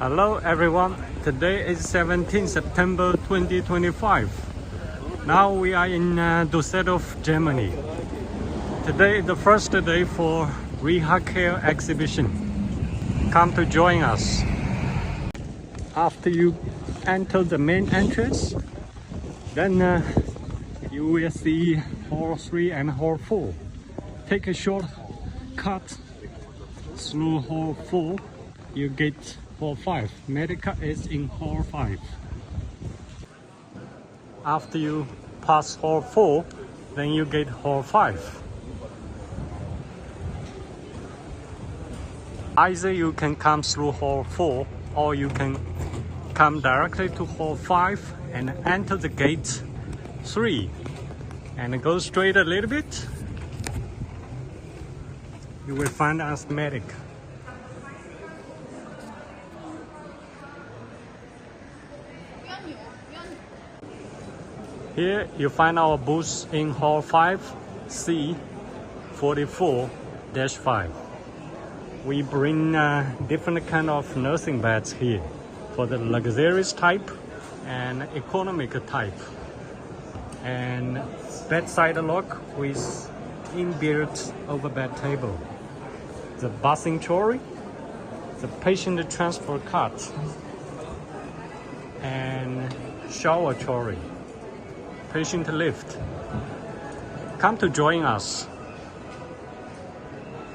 Hello everyone, today is 17 September 2025. Now we are in Düsseldorf, Germany. Today is the first day for REHACARE exhibition. Come to join us. After you enter the main entrance, then you will see Hall 3 and Hall 4. Take a short cut through Hall 4, you get Hall 5. MEDIK is in Hall 5. After you pass Hall 4, then you get Hall 5. Either you can come through Hall 4 or you can come directly to Hall 5 and enter the gate 3 and go straight a little bit. You will find us MEDIK. Here you find our booth in Hall 5, C44-5. We bring different kind of nursing beds here for the luxurious type and economic type. And bedside lock with inbuilt overbed table. The bathing trolley, the patient transfer cart, and shower trolley. Patient lift. Come to join us.